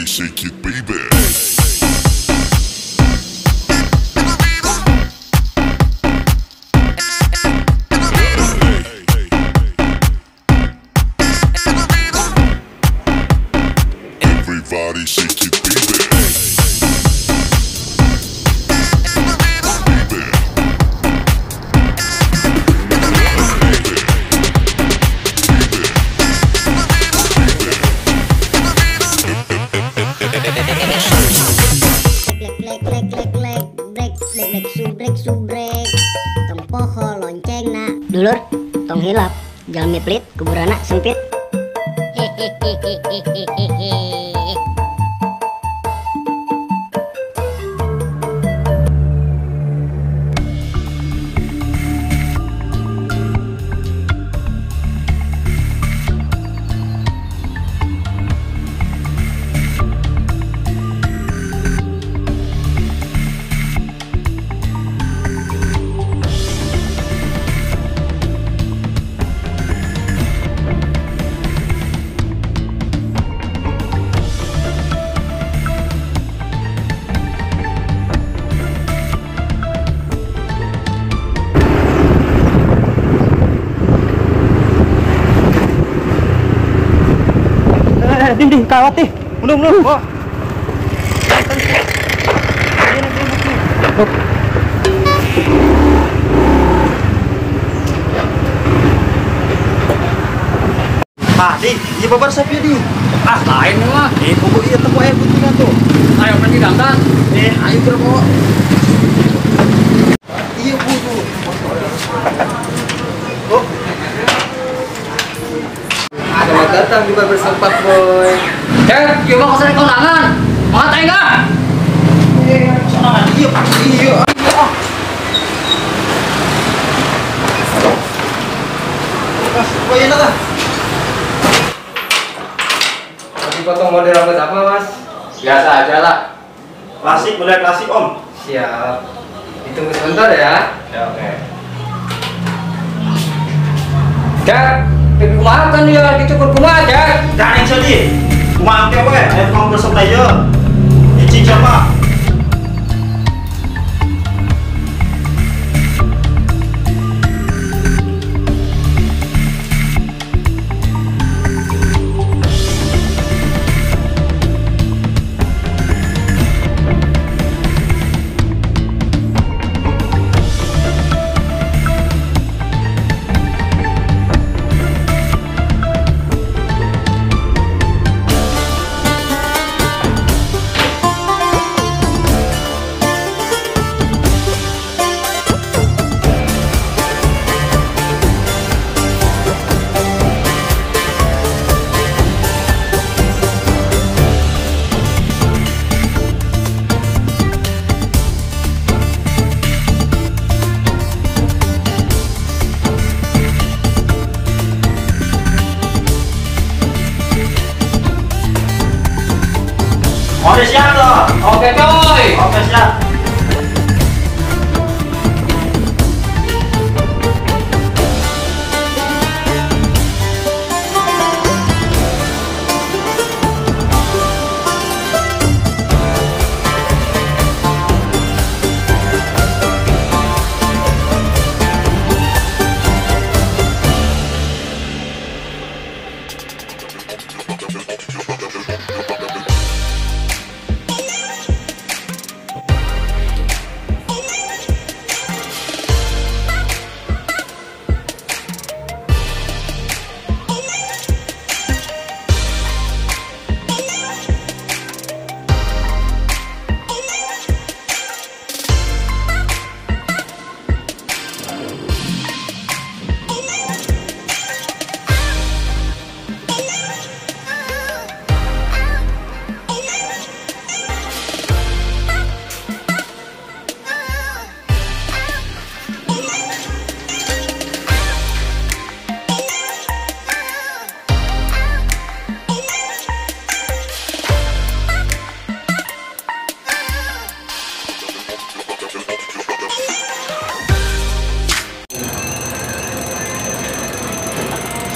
shake it, baby. Everybody shake it, baby. Subrek tong poho lonceng na dulur tong hilap jalmi pelit kuburana sempit. Dinding kawat nih, belum. Oh. Di, iya babar sapi di. Lain mah. Pokok iya temu air putih tuh. Ayo pergi dandan. Ayo berbawa. Iya bu tuh. Oh. Selamat datang di barber sempat boy. Coba kau sering kondangan. Mau tanya enggak? Iya. Mas, kau enak lah. Potong model rambut apa mas? Biasa aja lah. Klasik, model klasik om. Siap. Ditunggu sebentar ya. Ya oke. Ibu maaf kan dia dicukur bunga aja. Jangan yang sedih. Maaf ya boy, ayo kamu bersama aja. Izin siapa? Oke siap loh. Oke coy. Oke siap.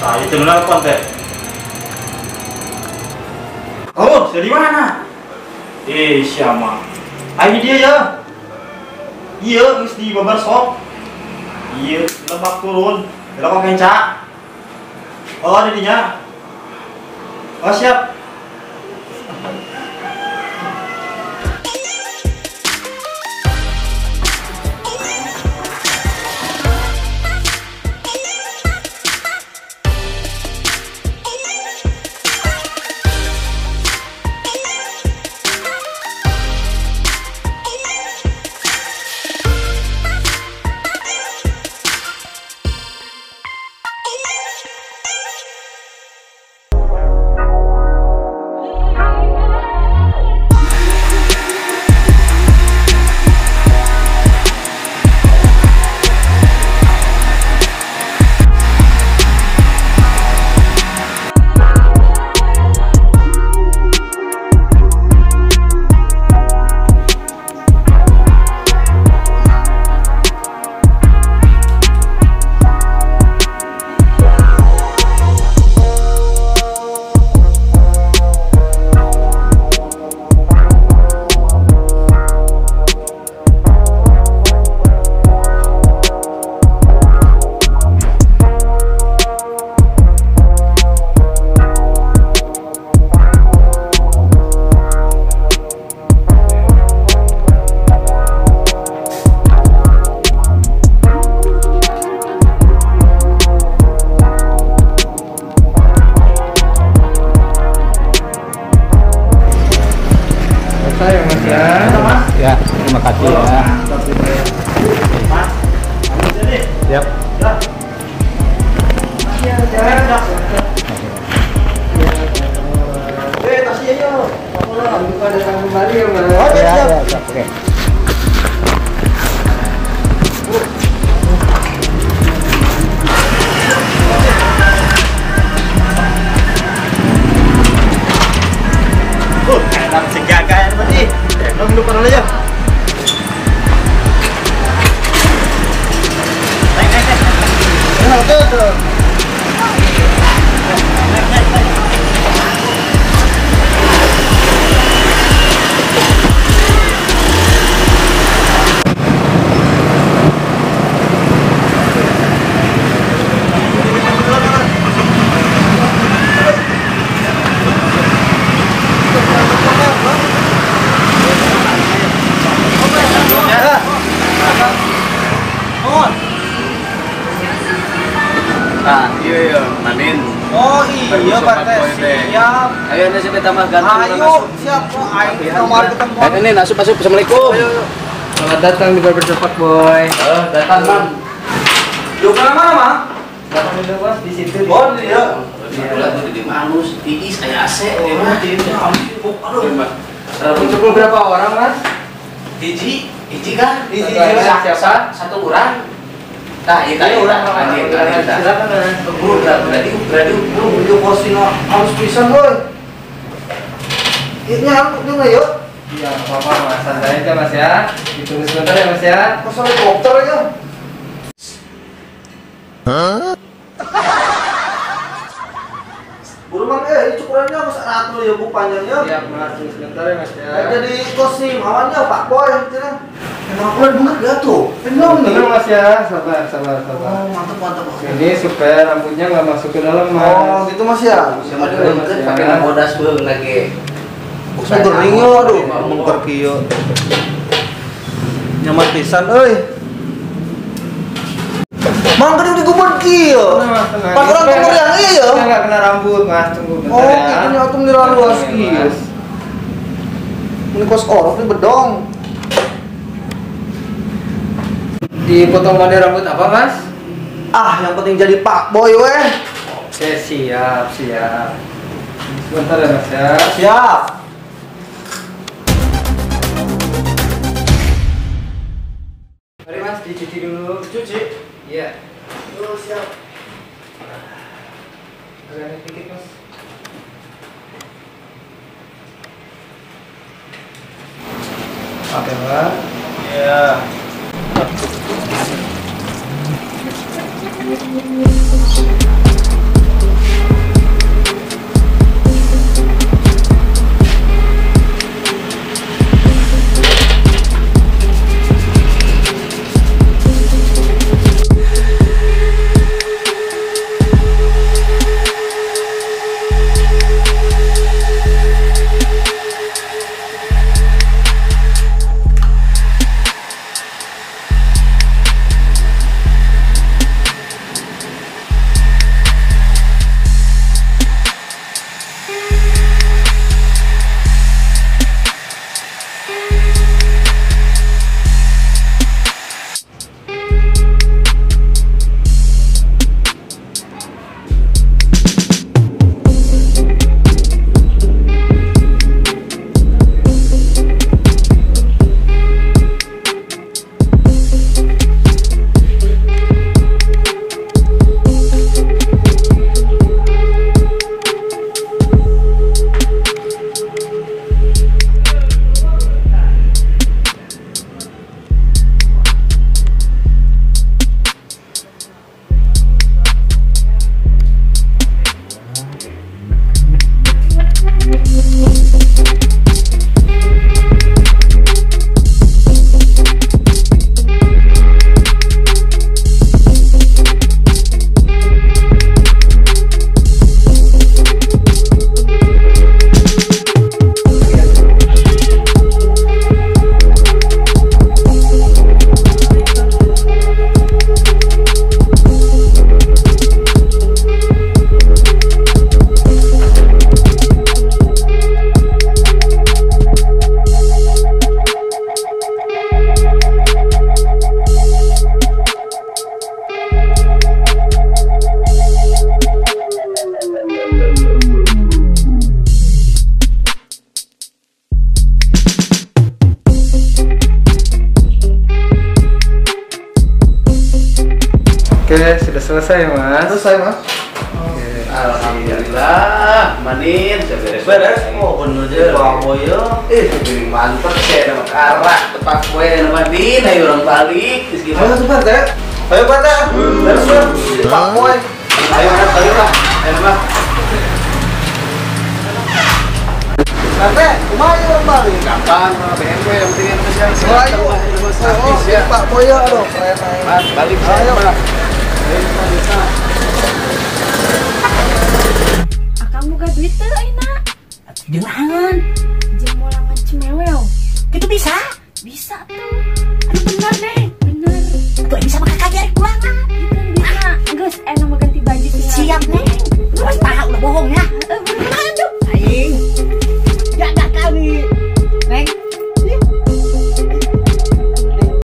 Nah, itu benar konten. Oh, sudah di mana? Siapa? Ayo dia ya. Iya, geus di barbershop. Iya, lebak turun. Lebak kenca. Oh, ada dinya. Oh, siap. Ya, terima kasih ya. Siap. Tasnya yuk. Lupa datang kembali ya, Mas. Oh, Ya, siap. ya, siap. Oke. Enak segaga ya tadi. Dong dulu pernah aja. Naik. Tuh. Nah, iya, manin. Oh iya Pak Teh, siap. Ayo nasi tambah ganteng. Ayo, siap. Ayo nomor ketemu. Ini masuk. Assalamualaikum. Selamat datang di barbershop, Boy. Datang, Man. Lu ke mana, Mang? Datang dulu, Mas, di situ. Oh, iya. Kebetulan tuh di manus, tiis kayak AC, dia mah. Untuk cukup berapa orang, Mas? Hiji kan? Hiji siapa? Satu orang. Nah, itu Silakan, Mas. berarti Video posting harus pisan, boy. Ini aku juga yuk. Iya, nggak apa-apa, Mas. Santai aja, Mas ya. Ditunggu sebentar ya, Mas ya. Pasal helikopter aja. Buru Mang, ini cukurannya harus ratu ya bu panjangnya. Siap, Mas. Tunggu sebentar ya, Mas ya. Jadi kostum awannya Pak Boy, cina. Kenapa bulan bunga gak tuh? Tenang nih. Tenang, Mas ya. Sabar. Oh, mantap. Ini supaya rambutnya nggak masuk ke dalam, Mas. Oh, gitu Mas ya. sama dulu kan pakai nakodas beung lagi. Gering yo, aduh, mengker kieu. Nyaman pisan euy. Mang gede digubur kieu. Tenang. Pak orang kumur yang iya ya. Kita nggak kena rambut, Mas. Tunggu bentar Oh, ya. gitu nyatum di luas kieu. Ini kos orok ini bedong. Dipotong model rambut apa, Mas? Ah, yang penting jadi Pak Boy weh. Oke, siap. Sebentar ya, Mas ya. Siap. Mari, Mas, dicuci dulu. Cuci. Iya. Oh, siap. Agak dikit, Mas. Oke, Pak. Iya. selesai Mas. Selesai Mas. Alhamdulillah, manin beres. Oh bener aja Pak Boy ya. Piring mantep saya nama karak tepak kue nama din, ayo orang balik. Ayo sebentar teh. Ayo Pak teh. Beres Pak. Pak Boy. Ayo Pak. Ayo Pak. Nanti, kumaha orang balik. Gampang, BMW yang penting yang Ayo. ya. Pak Boy ya, aduh keren aja. Mas, balik Ayo. saya Pak. Akang buka duit tuh enak. Jangan. Jangan mau langan cemewel. Itu bisa. Bisa tuh. Aduh bener deh, bener. Tuh bisa makan kaki dari pulang. Bisa. Gus, enak mau ganti baju tinggal. Siap, Neng.